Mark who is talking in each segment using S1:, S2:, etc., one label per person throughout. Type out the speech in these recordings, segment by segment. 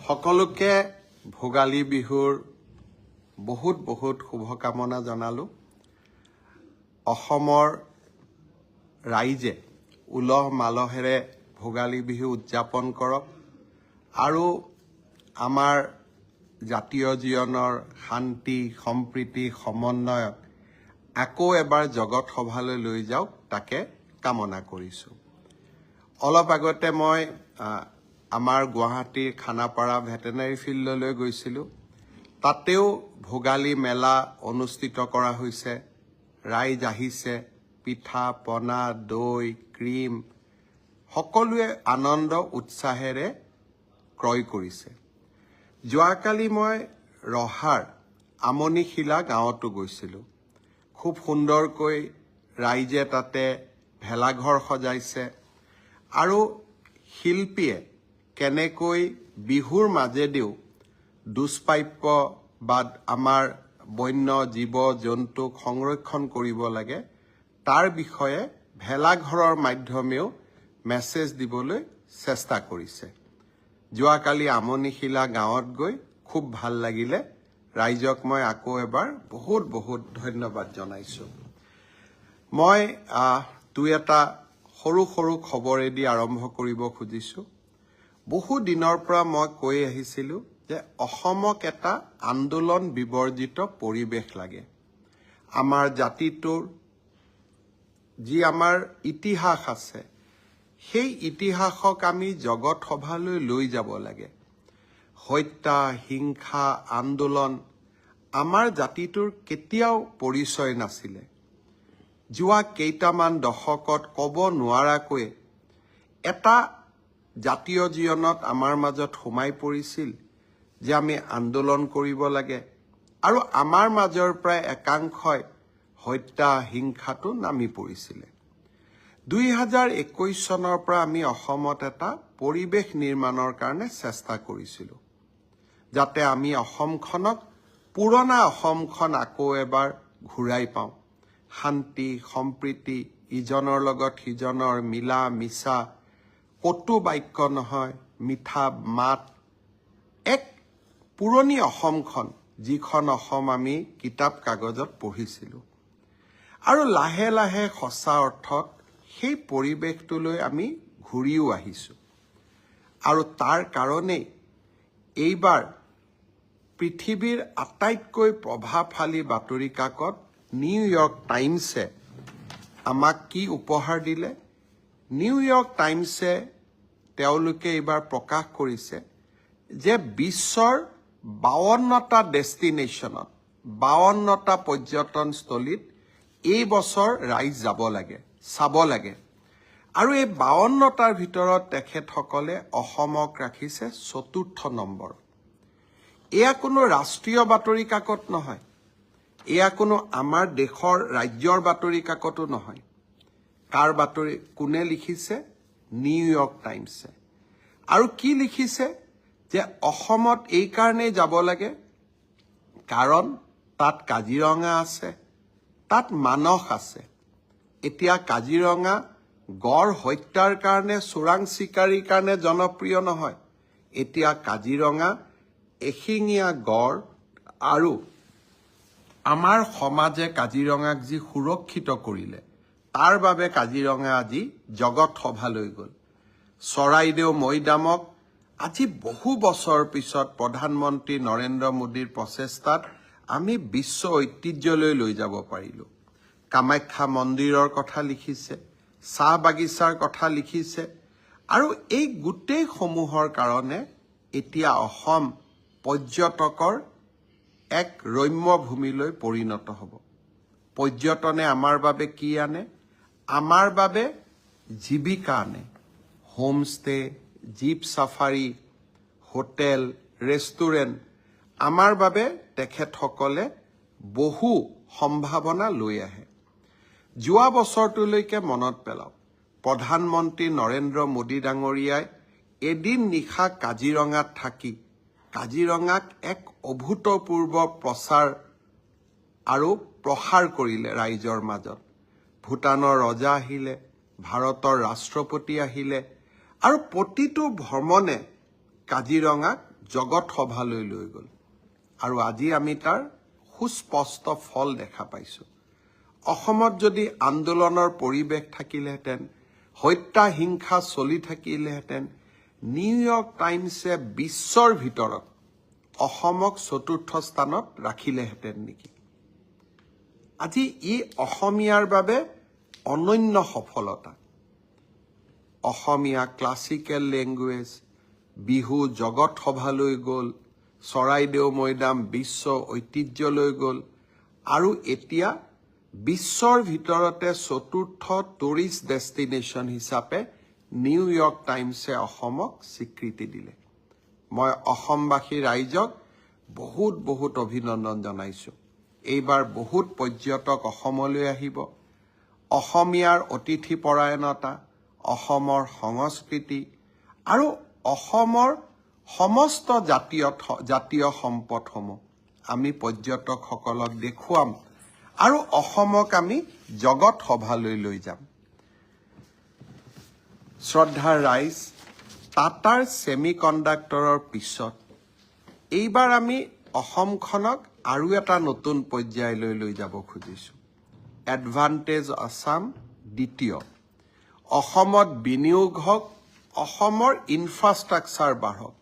S1: সকলোকে ভোগালী বিহুৰ বহুত বহুত শুভকামনা জনালো। অসমৰ ৰাইজে উলহ মালহেৰে ভোগালী বিহু উদযাপন কৰক আৰু আমাৰ জাতীয় জীৱনৰ শান্তি সম্প্ৰীতি সমন্বয়ক আকৌ এবাৰ জগত সভালৈ লৈ যাওক তাকে কামনা কৰিছো। অলপ আগতে মই আমাৰ গুৱাহাটীৰ খানাপাৰা ভেটেনাৰী ফিল্ডলৈ গৈছিলোঁ। তাতেও ভোগালী মেলা অনুষ্ঠিত কৰা হৈছে। ৰাইজ আহিছে, পিঠা পনা দৈ ক্ৰীম সকলোৱে আনন্দ উৎসাহেৰে ক্ৰয় কৰিছে। যোৱাকালি মই ৰহাৰ আমনিশিলা গাঁৱতো গৈছিলোঁ। খুব সুন্দৰকৈ ৰাইজে তাতে ভেলাঘৰ সজাইছে আৰু শিল্পীয়ে কেনেকৈ বিহুৰ মাজেদিও দুষ্প্ৰাপ্য বা আমাৰ বন্য জীৱ জন্তুক সংৰক্ষণ কৰিব লাগে তাৰ বিষয়ে ভেলাঘৰৰ মাধ্যমেও মেছেজ দিবলৈ চেষ্টা কৰিছে। যোৱাকালি আমনিশিলা গাঁৱত গৈ খুব ভাল লাগিলে। ৰাইজক মই আকৌ এবাৰ বহুত বহুত ধন্যবাদ জনাইছোঁ। মই দুই এটা সৰু সৰু খবৰেদি আৰম্ভ কৰিব খুজিছোঁ। বহু দিনৰ পৰা মই কৈ আহিছিলোঁ যে অসমক এটা আন্দোলন বিবৰ্জিত পৰিৱেশ লাগে। আমাৰ জাতিটোৰ যি আমাৰ ইতিহাস আছে সেই ইতিহাসক আমি জগত সভালৈ লৈ যাব লাগে। হত্যা হিংসা আন্দোলন আমাৰ জাতিটোৰ কেতিয়াও পৰিচয় নাছিলে। যোৱা কেইটামান দশকত ক'ব নোৱাৰাকৈ এটা জাতীয় জীৱনত আমাৰ মাজত সোমাই পৰিছিল যে আমি আন্দোলন কৰিব লাগে আৰু আমাৰ মাজৰ প্ৰায় একাংশই হত্যা হিংসাটো নামি পৰিছিলে। 2021 চনৰ পৰা আমি অসমত এটা পৰিৱেশ নিৰ্মাণৰ কাৰণে চেষ্টা কৰিছিলোঁ যাতে আমি অসমখনক পুৰণা অসমখন আকৌ এবাৰ ঘূৰাই পাওঁ। শান্তি সম্প্ৰীতি ইজনৰ লগত সিজনৰ মিলা মিছা কটু বাক্য নহয় মিঠা মাত এক পুৰণি অসমখন যিখন অসম আমি কিতাপ কাগজত পঢ়িছিলোঁ আৰু লাহে লাহে সঁচা অৰ্থত সেই পৰিৱেশটোলৈ আমি ঘূৰিও আহিছোঁ। আৰু তাৰ কাৰণেই এইবাৰ পৃথিৱীৰ আটাইতকৈ প্ৰভাৱশালী বাতৰি কাকত নিউয়ৰ্ক টাইমছে আমাক কি উপহাৰ দিলে। নিউয়ৰ্ক টাইমছে তেওঁলোকে এইবাৰ প্ৰকাশ কৰিছে যে বিশ্বৰ 52টা ডেষ্টিনেশ্যনত 52টা পৰ্যটনস্থলীত এই বছৰ ৰাইজ যাব লাগে চাব লাগে আৰু এই 52টাৰ ভিতৰত তেখেতসকলে অসমক ৰাখিছে 4ৰ্থ নম্বৰ। এয়া কোনো ৰাষ্ট্ৰীয় বাতৰি কাকত নহয়, এয়া কোনো আমাৰ দেশৰ ৰাজ্যৰ বাতৰি কাকতো নহয়। কাৰ বাতৰি কোনে লিখিছে? নিউয়ৰ্ক টাইমছে। আৰু কি লিখিছে যে অসমত এই কাৰণেই যাব লাগে কাৰণ তাত কাজিৰঙা আছে, তাত মানস আছে। এতিয়া কাজিৰঙা গড় হত্যাৰ কাৰণে চোৰাং চিকাৰীৰ কাৰণে জনপ্ৰিয় নহয়। এতিয়া কাজিৰঙা এশিঙীয়া গড় আৰু আমাৰ সমাজে কাজিৰঙাক যি সুৰক্ষিত কৰিলে তাৰ বাবে কাজিৰঙা আজি জগত সভালৈ গ'ল। চৰাইদেউ মৈদামক আজি বহু বছৰ পিছত প্ৰধানমন্ত্ৰী নৰেন্দ্ৰ মোদীৰ প্ৰচেষ্টাত আমি বিশ্ব ঐতিহ্যলৈ লৈ যাব পাৰিলোঁ। কামাখ্যা মন্দিৰৰ কথা লিখিছে, চাহ বাগিচাৰ কথা লিখিছে আৰু এই গোটেইসমূহৰ কাৰণে এতিয়া অসম পৰ্যটকৰ এক ৰম্য ভূমিলৈ পৰিণত হ'ব। পৰ্যটনে আমাৰ বাবে কি আনে? আমাৰ বাবে জীৱিকা আনে। Homestay jeep safari hotel restaurant আমাৰ বাবে তেখেতসকলে বহু সম্ভাৱনা লৈ আহে। যোৱা বছৰটোলৈকে মনত পেলাওক, প্ৰধানমন্ত্ৰী নৰেন্দ্ৰ মোদী ডাঙৰীয়াই এদিন নিশা কাজিৰঙাত থাকি কাজিৰঙাক এক অভূতপূৰ্ব প্ৰচাৰ আৰু প্ৰসাৰ কৰিলে ৰাইজৰ মাজত। ভূটানৰ ৰজা আহিলে, ভাৰতৰ ৰাষ্ট্ৰপতি আহিলে আৰু প্ৰতিটো ভ্ৰমণে কাজিৰঙাক জগত সভালৈ লৈ গ'ল আৰু আজি আমি তাৰ সুস্পষ্ট ফল দেখা পাইছোঁ অসমত যদি আন্দোলনৰ পৰিৱেশ থাকিলেহেঁতেন হত্যা হিংসা চলি থাকিলেহেঁতেন নিউয়ৰ্ক টাইমছে বিশ্বৰ ভিতৰত অসমক চতুৰ্থ স্থানত ৰাখিলেহেঁতেন নেকি আজি ই অসমীয়াৰ বাবে অনন্য সফলতা অসমীয়া ক্লাছিকেল লেংগুৱেজ বিহু জগত সভালৈ গ'ল চৰাইদেউ মৈদাম বিশ্ব ঐতিহ্যলৈ গ'ল আৰু এতিয়া বিশ্বৰ ভিতৰতে চতুৰ্থ টুৰিষ্ট ডেষ্টিনেশ্যন হিচাপে নিউয়ৰ্ক টাইমছে অসমক স্বীকৃতি দিলে মই অসমবাসী ৰাইজক বহুত অভিনন্দন জনাইছোঁ এইবাৰ বহুত পৰ্যটক অসমলৈ আহিব অসমীয়াৰ অতিথি পৰায়ণতা অসমৰ সংস্কৃতি আৰু অসমৰ সমস্ত জাতীয় সম্পদসমূহ আমি পৰ্যটকসকলক দেখুৱাম আৰু অসমক আমি জগত সভালৈ লৈ যাম শ্ৰদ্ধাৰ ৰাইজ টাটাৰ ছেমিকণ্ডাক্টৰৰ পিছত এইবাৰ আমি অসমখনক আৰু এটা নতুন পৰ্যায়লৈ লৈ যাব খুজিছোঁ এডভান্টেজ আছাম দ্বিতীয় অসমত বিনিয়োগ হওক অসমৰ ইনফ্ৰাষ্ট্ৰাকচাৰ বাঢ়ক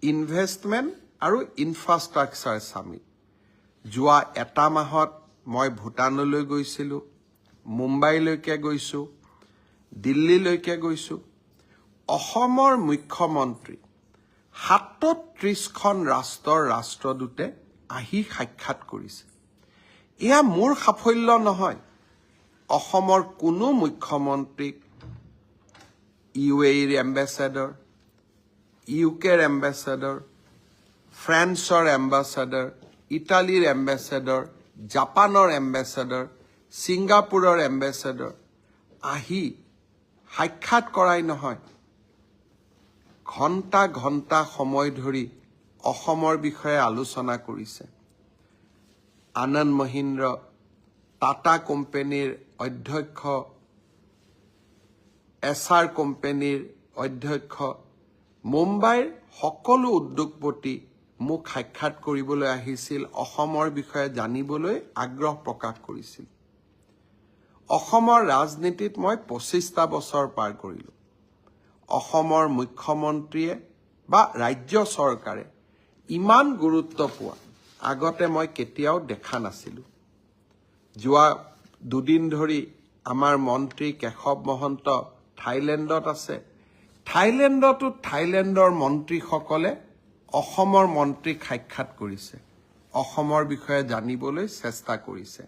S1: ইনভেষ্টমেণ্ট আৰু ইনফ্ৰাষ্ট্ৰাকচাৰ সামিট যোৱা এটা মাহত মই ভূটানলৈ গৈছিলোঁ মুম্বাইলৈকে গৈছোঁ দিল্লীলৈকে গৈছোঁ অসমৰ মুখ্যমন্ত্ৰী ৩৭খন ৰাষ্ট্ৰৰ ৰাষ্ট্ৰদূতে আহি সাক্ষাৎ কৰিছে এয়া মোৰ সাফল্য নহয় অসমৰ কোনো মুখ্যমন্ত্ৰীক UAEৰ এম্বেছাডৰ UKৰ এম্বেছাডৰ ফ্ৰান্সৰ এম্বেছাডৰ ইটালীৰ এম্বেছাডৰ জাপানৰ এম্বেছাডৰ ছিংগাপুৰৰ এম্বেছাডৰ আহি সাক্ষাৎ কৰাই নহয় ঘণ্টা সময় ধৰি অসমৰ বিষয়ে আলোচনা কৰিছে আনন্দ মহিন্দ্ৰ টাটা কোম্পানীৰ অধ্যক্ষ SR কোম্পানীৰ অধ্যক্ষ মুম্বাইৰ সকলো উদ্যোগপতি মোক সাক্ষাৎ কৰিবলৈ আহিছিল অসমৰ বিষয়ে জানিবলৈ আগ্ৰহ প্ৰকাশ কৰিছিল অসমৰ ৰাজনীতিত মই 25টা বছৰ পাৰ কৰিলোঁ অসমৰ মুখ্যমন্ত্ৰীয়ে বা ৰাজ্য চৰকাৰে ইমান গুৰুত্ব পোৱা আগতে মই কেতিয়াও দেখা নাছিলোঁ যোৱা দুদিন ধৰি আমাৰ মন্ত্ৰী কেশৱ মহন্ত থাইলেণ্ডত আছে থাইলেণ্ডতো থাইলেণ্ডৰ মন্ত্ৰীসকলে অসমৰ মন্ত্ৰীক সাক্ষাৎ কৰিছে অসমৰ বিষয়ে জানিবলৈ চেষ্টা কৰিছে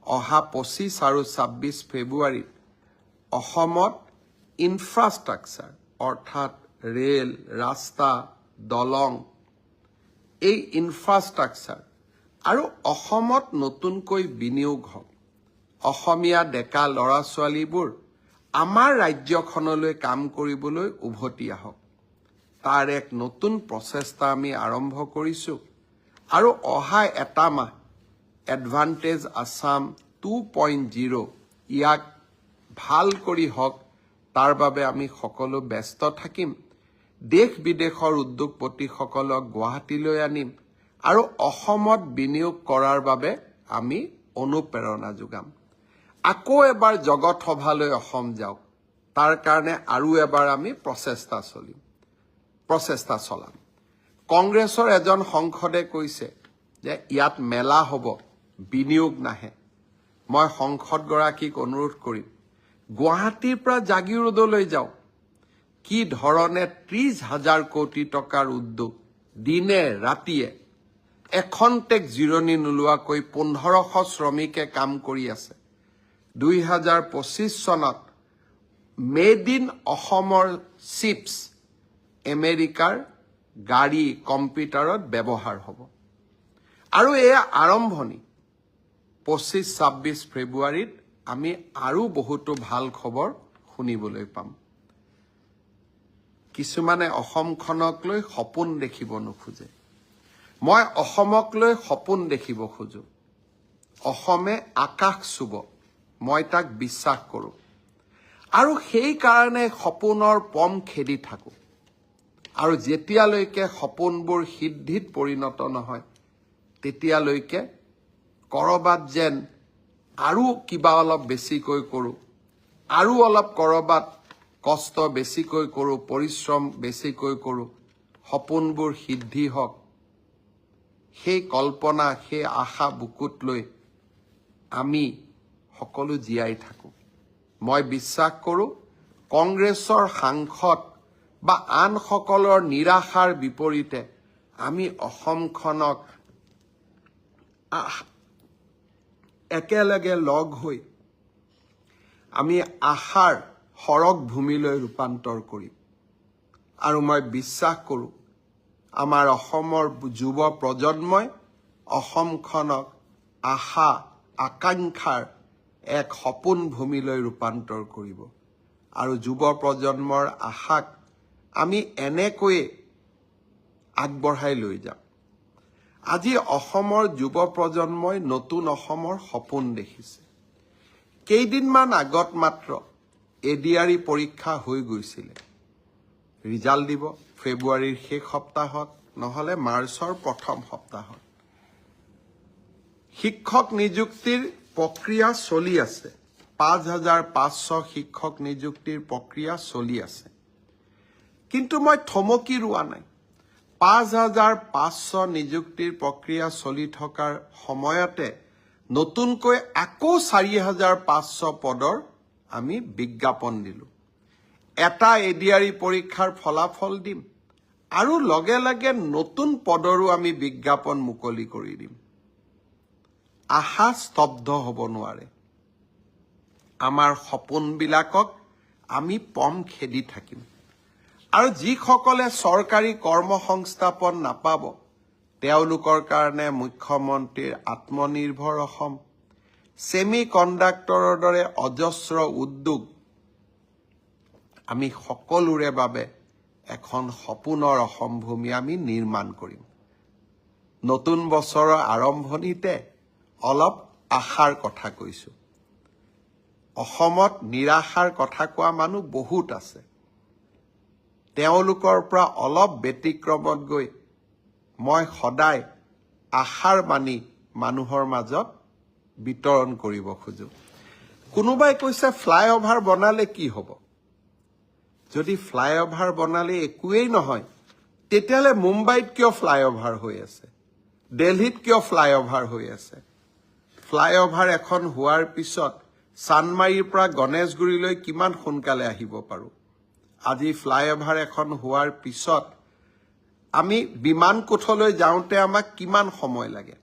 S1: অহা 25 আৰু 26 ফেব্ৰুৱাৰীত অসমত ইনফ্ৰাষ্ট্ৰাকচাৰ অৰ্থাৎ ৰেল ৰাস্তা দলং এই ইনফ্ৰাষ্ট্ৰাকচাৰ আৰু অসমত নতুনকৈ বিনিয়োগ হওক অসমীয়া ডেকা ল'ৰা ছোৱালীবোৰ আমাৰ ৰাজ্যখনলৈ কাম কৰিবলৈ উভতি আহক তাৰ এক নতুন প্ৰচেষ্টা আমি আৰম্ভ কৰিছোঁ আৰু অহা এটা মাহ এডভান্টেজ আছাম 2.0 ইয়াক ভাল কৰি হওক তাৰ বাবে আমি সকলো ব্যস্ত থাকিম দেশ বিদেশৰ উদ্যোগপতিসকলক গুৱাহাটীলৈ আনিম আৰু অসমত বিনিয়োগ কৰাৰ বাবে আমি অনুপ্ৰেৰণা যোগাম আকৌ এবাৰ জগত সভালৈ অসম যাওক তাৰ কাৰণে আৰু এবাৰ আমি প্ৰচেষ্টা চলাম কংগ্ৰেছৰ এজন সংসদে কৈছে যে ইয়াত মেলা হ'ব বিনিয়োগ নাহে মই সংসদগৰাকীক অনুৰোধ কৰিম গুৱাহাটীৰ পৰা জাগিৰোডলৈ যাওক কি ধৰণে 30,000 কোটি টকাৰ উদ্যোগ দিনে ৰাতিয়ে এখন্তেক জিৰণি নোলোৱাকৈ 1500 শ্ৰমিকে কাম কৰি আছে 2025 চনত মেড ইন অসমৰ চিপছ আমেৰিকাৰ গাড়ী কম্পিউটাৰত ব্যৱহাৰ হ'ব আৰু এয়া আৰম্ভণি 25-26 ফেব্ৰুৱাৰীত আমি আৰু বহুতো ভাল খবৰ শুনিবলৈ পাম কিছুমানে অসমখনক লৈ সপোন দেখিব নোখোজে মই অসমক লৈ সপোন দেখিব খোজো অসমে আকাশ চুব মই তাক বিশ্বাস কৰোঁ আৰু সেই কাৰণে সপোনৰ পম খেদি থাকোঁ আৰু যেতিয়ালৈকে সপোনবোৰ সিদ্ধিত পৰিণত নহয় তেতিয়ালৈকে কৰবাত যেন আৰু কিবা অলপ বেছিকৈ কৰোঁ, আৰু অলপ কৰবাত কষ্ট বেছিকৈ কৰোঁ, পৰিশ্ৰম বেছিকৈ কৰোঁ, সপোনবোৰ সিদ্ধি হওক, সেই কল্পনা, সেই আশা বুকুত লৈ আমি সকলো জীয়াই থাকোঁ। মই বিশ্বাস কৰোঁ কংগ্ৰেছৰ সাংসদ বা আনসকলৰ নিৰাশাৰ বিপৰীতে আমি অসমখনক একেলগে লগ হৈ আমি আশাৰ সৰগ ভূমিলৈ ৰূপান্তৰ কৰিম। আৰু মই বিশ্বাস কৰোঁ আমাৰ অসমৰ যুৱ প্ৰজন্মই অসমখনক আশা আকাংক্ষাৰ এক সপোন ভূমিলৈ ৰূপান্তৰ কৰিব। আৰু যুৱ প্ৰজন্মৰ আশাক আমি এনেকৈয়ে আগবঢ়াই লৈ যাম। আজি অসমৰ যুৱ প্ৰজন্মই নতুন অসমৰ সপোন দেখিছে। কেইদিনমান আগত মাত্ৰ এডিআৰই পৰীক্ষা হৈ গৈছিলে। ৰিজাল্ট দিব ফেব্ৰুৱাৰীৰ শেষ সপ্তাহত নহলে মাৰ্চৰ প্ৰথম সপ্তাহত। শিক্ষক নিযুক্তিৰ প্ৰক্ৰিয়া চলি আছে। ৫,৫০০ শিক্ষক নিযুক্তিৰ প্ৰক্ৰিয়া চলি আছে। কিন্তু মই থমকি ৰোৱা নাই। ৫,৫০০ নিযুক্তিৰ প্ৰক্ৰিয়া চলি থকাৰ সময়তে নতুনকৈ আকৌ ৪,৫০০ পদৰ আমি বিজ্ঞাপন দিলোঁ। এটা এডিআৰই পৰীক্ষাৰ ফলাফল দিম আৰু লগে লগে নতুন পদৰো আমি বিজ্ঞাপন মুকলি কৰি দিম। আশা স্তব্ধ হ'ব নোৱাৰে। আমাৰ সপোনবিলাকক আমি পম খেদি থাকিম। আৰু যিসকলে চৰকাৰী কৰ্মসংস্থাপন নাপাব তেওঁলোকৰ কাৰণে মুখ্যমন্ত্ৰীৰ আত্মনিৰ্ভৰ অসম, ছেমি কণ্ডাক্টৰৰ দৰে অজস্ৰ উদ্যোগ আমি সকলোৰে বাবে এখন সপোনৰ অসম ভূমি আমি নিৰ্মাণ কৰিম। নতুন বছৰৰ আৰম্ভণিতে অলপ আশাৰ কথা কৈছোঁ। অসমত নিৰাশাৰ কথা কোৱা মানুহ বহুত আছে। তেওঁলোকৰ পৰা অলপ ব্যতিক্ৰমত গৈ মই সদায় আশাৰ বাণী মানুহৰ মাজত বিতৰণ কৰিব খোজো। কোনোবাই কৈছে ফ্লাইঅভাৰ বনালে কি হ'ব? যদি ফ্লাইঅভাৰ বনালে একোৱেই নহয় তেতিয়াহ'লে মুম্বাইত কিয় ফ্লাইঅভাৰ হৈ আছে? দিল্লীত কিয় ফ্লাইঅভাৰ হৈ আছে? ফ্লাইঅভাৰ এখন হোৱাৰ পিছত চানমাৰীৰ পৰা গণেশগুৰিলৈ কিমান সোনকালে আহিব পাৰোঁ। আজি ফ্লাইঅভাৰ এখন হোৱাৰ পিছত আমি বিমান কোঠলৈ যাওঁতে আমাক কিমান সময় লাগে।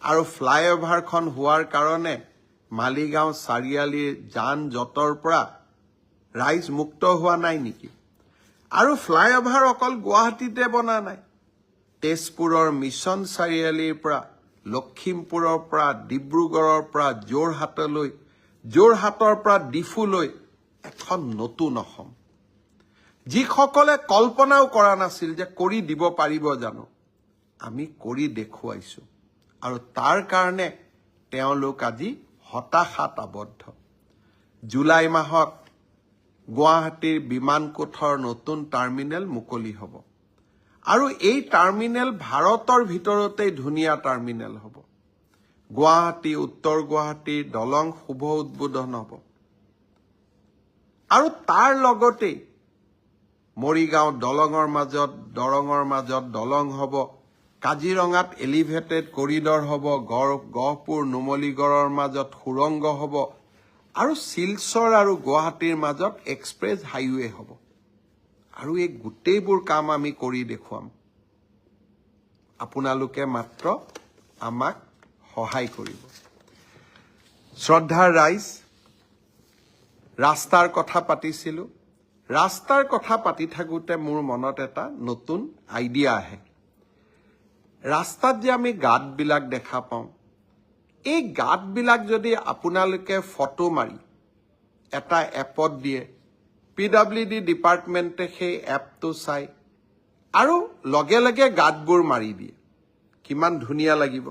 S1: আৰু ফ্লাইঅভাৰখন হোৱাৰ কাৰণে মালিগাঁও চাৰিআলিৰ যান জঁটৰ পৰা ৰাইজ মুক্ত হোৱা নাই নেকি? আৰু ফ্লাইঅভাৰ অকল গুৱাহাটীতে বনা নাই। তেজপুৰৰ মিছন চাৰিআলিৰ পৰা, লখিমপুৰৰ পৰা, ডিব্ৰুগড়ৰ পৰা যোৰহাটলৈ, যোৰহাটৰ পৰা ডিফুলৈ এখন নতুন অসম। যিসকলে কল্পনাও কৰা নাছিল যে কৰি দিব পাৰিব জানো, আমি কৰি দেখুৱাইছোঁ। আৰু তাৰ কাৰণে তেওঁলোক আজি হতাশাত আবদ্ধ। জুলাই মাহত গুৱাহাটীৰ বিমান কোঠৰ নতুন টাৰ্মিনেল মুকলি হ'ব। আৰু এই টাৰ্মিনেল ভাৰতৰ ভিতৰতেই ধুনীয়া টাৰ্মিনেল হ'ব। গুৱাহাটী, উত্তৰ গুৱাহাটীৰ দলং শুভ উদ্বোধন হ'ব। আৰু তাৰ লগতেই মৰিগাঁও দলঙৰ মাজত, দৰঙৰ মাজত দলং হ'ব। কাজিৰঙাত এলিভেটেড কৰিডৰ হ'ব। গহপুৰ, নুমলীগড়ৰ মাজত সুৰংগ হ'ব। আৰু শিলচৰ আৰু গুৱাহাটীৰ মাজত এক্সপ্ৰেছ হাইৱে হ'ব। আৰু এই গোটেইবোৰ কাম আমি কৰি দেখুৱাম। আপোনালোকে মাত্ৰ আমাক সহায় কৰিব। শ্ৰদ্ধাৰ ৰাইজ, ৰাস্তাৰ কথা পাতিছিলোঁ। ৰাস্তাৰ কথা পাতি থাকোঁতে মোৰ মনত এটা নতুন আইডিয়া আহে। ৰাস্তাত যে আমি গাঁতবিলাক দেখা পাওঁ, এই গাঁতবিলাক যদি আপোনালোকে ফটো মাৰি এটা এপত দিয়ে, PWD ডিপাৰ্টমেণ্টে সেই এপটো চাই আৰু লগে লগে গাঁতবোৰ মাৰি দিয়ে, কিমান ধুনীয়া লাগিব।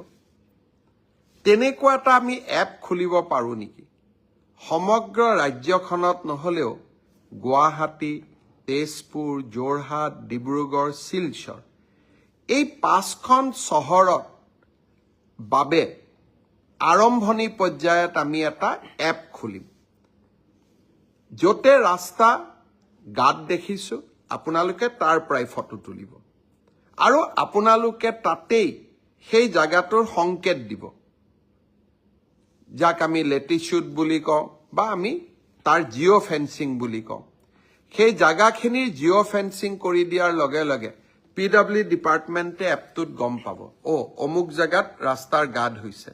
S1: তেনেকুৱা এটা আমি এপ খুলিব পাৰোঁ নেকি? সমগ্ৰ ৰাজ্যখনত নহ'লেও গুৱাহাটী, তেজপুৰ, যোৰহাট, ডিব্ৰুগড়, শিলচৰ এই 5খন চহৰত বাবে আৰম্ভণি পৰ্যায়ত আমি এটা এপ খুলিম য'তে ৰাস্তা গাঁত দেখিছো আপোনালোকে তাৰ পৰাই ফটো তুলিব আৰু আপোনালোকে তাতেই সেই জায়গাটোৰ সংকেত দিব যাক আমি লেটিচিউড বুলি কওঁ বা আমি তাৰ জিঅ' ফেন্সিং বুলি কওঁ সেই জায়গাখিনিৰ জিঅ' ফেন্সিং কৰি দিয়াৰ লগে লগে পিডব্লিউ ডিপাৰ্টমেণ্টে এপটোত গম পাব অমুক জায়গাত ৰাস্তাৰ গাঁত হৈছে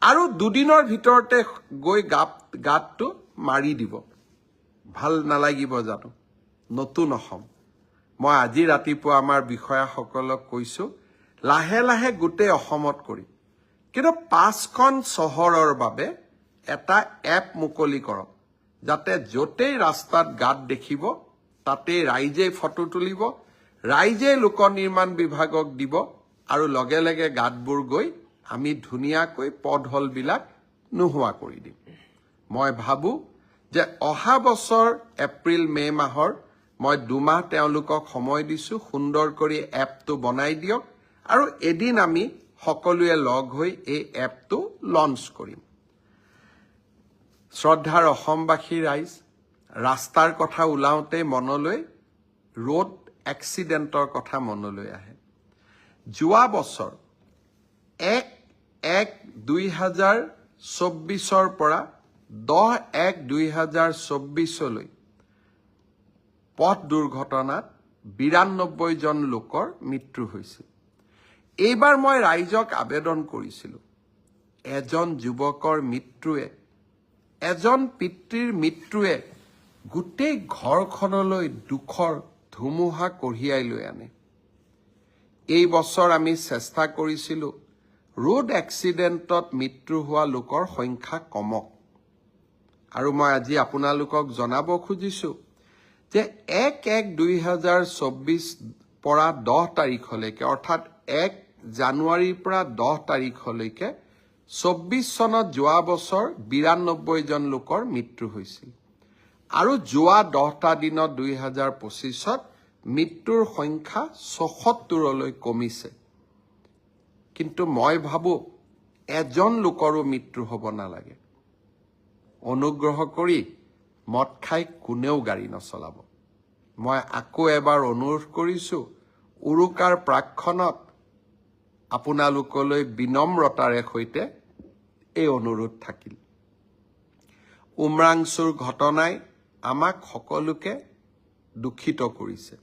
S1: আৰু দুদিনৰ ভিতৰতে গৈ গাঁতটো মাৰি দিব ভাল নালাগিব জানো নতুন অসম মই আজি ৰাতিপুৱা আমাৰ বিষয়াসকলক কৈছো লাহে লাহে গোটেই অসমত কৰি কিন্তু 5খন চহৰৰ বাবে এটা এপ মুকলি কৰক যাতে য'তেই ৰাস্তাত গাঁত দেখিব তাতেই ৰাইজে ফটো তুলিব ৰাইজে লোক নিৰ্মাণ বিভাগক দিব আৰু লগে লগে গাঁতবোৰ গৈ আমি ধুনীয়াকৈ পথহলবিলাক নোহোৱা কৰি দিম মই ভাবো যে অহা বছৰ এপ্ৰিল মে মাহৰ মই 2 মাহ তেওঁলোকক সময় দিছো সুন্দৰ কৰি এপটো বনাই দিয়ক আৰু এদিন আমি সকলোৱে লগ হৈ এই এপটো লঞ্চ কৰিম শ্ৰদ্ধাৰ অসমবাসী ৰাইজ ৰাস্তাৰ কথা ওলাওঁতে মনলৈ ৰোড এক্সিডেণ্টৰ কথা মনলৈ আহে যোৱা বছৰ 1-1-2024 পৰা 10-1-2024 লৈ পথ দুৰ্ঘটনাত 92 জন লোকৰ মৃত্যু হৈছিল এইবাৰ মই ৰাইজক আবেদন কৰিছিলো এজন যুৱকৰ মৃত্যুৱে এজন পিতৃৰ মৃত্যুৱে গোটেই ঘৰখনলৈ দুখৰ ধুমুহা কঢ়িয়াই লৈ আনে এই বছৰ আমি চেষ্টা কৰিছিলো ৰোড এক্সিডেণ্টত মৃত্যু হোৱা লোকৰ সংখ্যা কমক আৰু মই আজি আপোনালোকক জনাব খুজিছো যে 1-1-2024 পৰা 10 তাৰিখলৈকে অৰ্থাৎ 1 জানুৱাৰীৰ পৰা 10 তাৰিখলৈকে 24 চনত যোৱা বছৰ 92 জন লোকৰ মৃত্যু হৈছিল আৰু যোৱা 10টা দিনত 2025ত মৃত্যুৰ সংখ্যা 76লৈ কমিছে কিন্তু মই ভাবো এজন লোকৰো মৃত্যু হ'ব নালাগে অনুগ্ৰহ কৰি মদ খাই কোনেও গাড়ী নচলাব মই আকৌ এবাৰ অনুৰোধ কৰিছো উৰুকাৰ প্ৰাক্ষণত আপোনালোকলৈ বিনম্ৰতাৰে সৈতে এই অনুৰোধ থাকিল উমৰাংচুৰ ঘটনাই আমাক সকলোকে দুখিত কৰিছে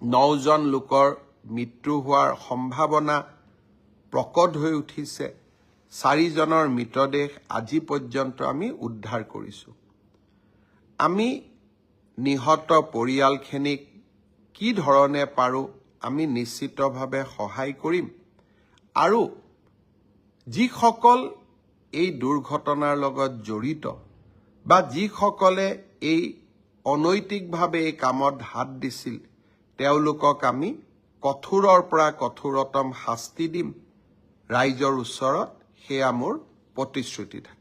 S1: 9 জন লোকৰ মৃত্যু হোৱাৰ সম্ভাৱনা প্ৰকট হৈ উঠিছে 4 জনৰ মৃতদেহ আজি পৰ্যন্ত আমি উদ্ধাৰ কৰিছো আমি নিহত পৰিয়ালখিনিক কি ধৰণে পাৰো আমি নিশ্চিতভাৱে সহায় কৰিম আৰু যিসকল এই দুৰ্ঘটনাৰ লগত জড়িত বা যিসকলে এই অনৈতিকভাৱে এই কামত হাত দিছিল তেওঁলোকক আমি কঠোৰৰ পৰা কঠোৰতম শাস্তি দিম ৰাইজৰ ওচৰত সেয়া মোৰ প্ৰতিশ্ৰুতি থাকে